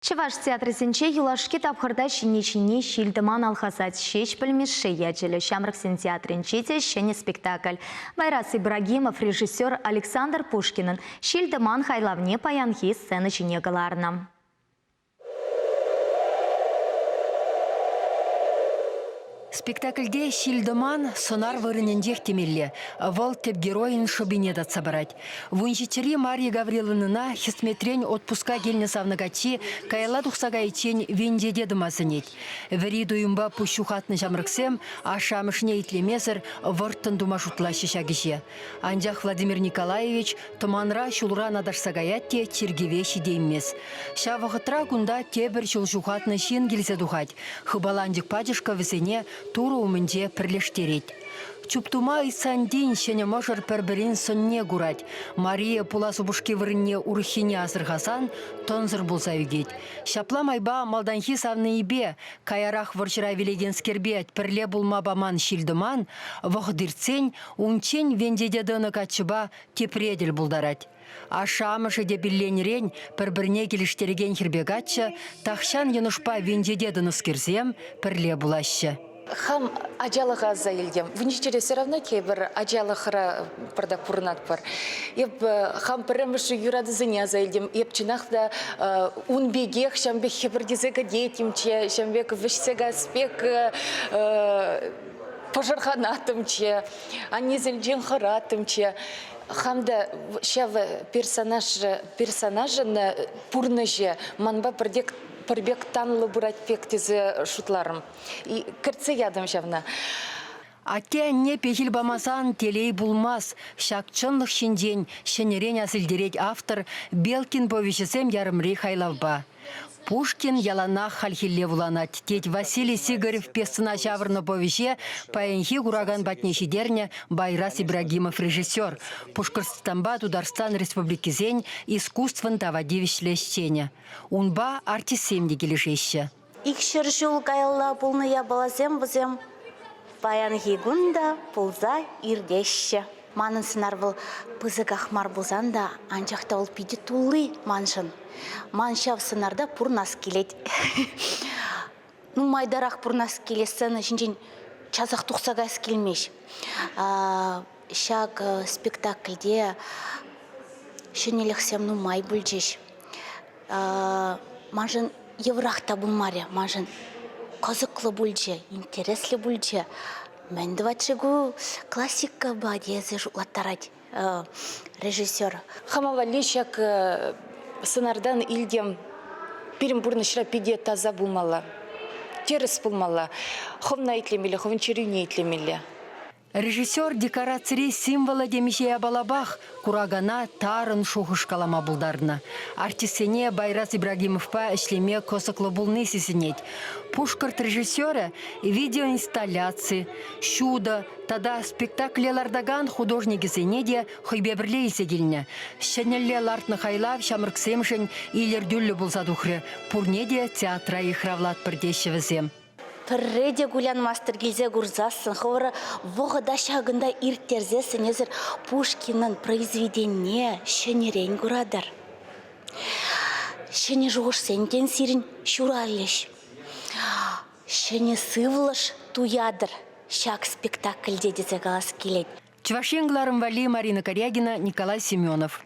Чеваш театрысенче юлашки тапхырда шине шилдыман алхасат шеш пілмешші ячелі Шамрыксен театринчете шене спектакль. Байрас Ибрагимов режиссер Александр Пушкинын шилдыман хайлавне паянхи сцены чине галарна. Спектакльде шилдыман сонар вырынендех темелле, вол теп героин шобине датса барать. Вунчичери Мария Гавриловна хисметрень отпуска гельне савнагачи, кайла тухсага ичень венде дедымасынет. Вериду юмба пущухатны жамрыксем, а шамышне итлемезер вырттын думашутла шишагише. Анжах Владимир Николаевич туманра шулра надашсагаятте чиргевеши деймес. Шавахытра кунда тебір шулшухатны шин келсе духать. Хыбаландик падишка весене туру умынде пірлештерет. Чуптума исандин шене можыр пәрбірін сонне гурать. Мария пуласубушки вырынне урхине азырғасан, тонзыр болса үгет. Шапла майба малданхи савны ибе, каярах варчыра велеген скербет пірле булма баман шилдыман, вғдырцень, унчень вендедедіні качыба тепредель булдарать. А шамышы де билленерен пір-бірне келіштереген хербегатшы, тахшан енушпа вендедедіні скерзем пірле булашы. Хам ажалыға заилдем. Винчере все равно кейбір ажалыхыра пырдак пурнат бар. Еп хам піріміші юрады зыня заилдем. Еп чынақта унбегех шамбек хебірдезега детимче, шамбек вишсега спек пожарханатымче, анезелжен харатымче. Хамда шав персонажын пурныже манба пірбек танылы бұрат пектізі шутларым. И кіртсе ядым шавна. Ате не пехил бамасан телей булмас. Шакчынлық шинден шенерен асылдерет автор Белкин повещесем ярымри хайлавба. Пушкин ялана хальхилле вуланат. Теть Василий Сигарев песцына чавырны повеще паенхи гураган батнешидерне Байрас Ибрагимов режиссер. Пушкарстамба Тударстан Республикизень искусствен тавадивиш лещене. Унба артисемде келешеще. Икшер жол кайла полная балазем бізем. Паянхи гунда полза ирдеще. Манын сынар был пызык ахмар болзанда, анчақта ол пиде тулы маншын. Маншав сынарда пурнас келет. Ну майдарақ пурнас келесіні жинжен чазақ тұқсагас келмеш. Шак спектакльде шынеліксем ну май бүлжеш. Маншын еврақта бұлмаре, маншын қызықлы бүлже, интереслі бүлже. Мен двачегу классика бадезе жутлаттарать режиссер. Хамава лешак сынардан илдем перембурнышра пиде таза булмала. Терес булмала. Хомна итлемеле, ховенчерюне итлемеле. Режиссер декорации символа демишея балабах, курагана тарын шухышкалама булдарна. Артисене Байрас Ибрагимовпа эшлеме косыклы булны сисенет. Пушкарт режиссера видеоинсталляции, чудо, тада спектаклялардаган художники сенеде хойбебірле есегіліне. Шенелле лартны хайлав шамырксемшін илердюллі булса духры, пурнеде театра ихравлат бірдешевізем. Пірреде гулян мастер келзе гурзасын, ховары вғыда шағында ирттерзесін езір Пушкинның произведенне шенерен гурадар. Шене жоғыш сенден сирін шуралеш. Шене сывлыш туядыр. Шак спектакльде дезе галас келет. Чувашенгларым вали Марина Корягина, Николай Семенов.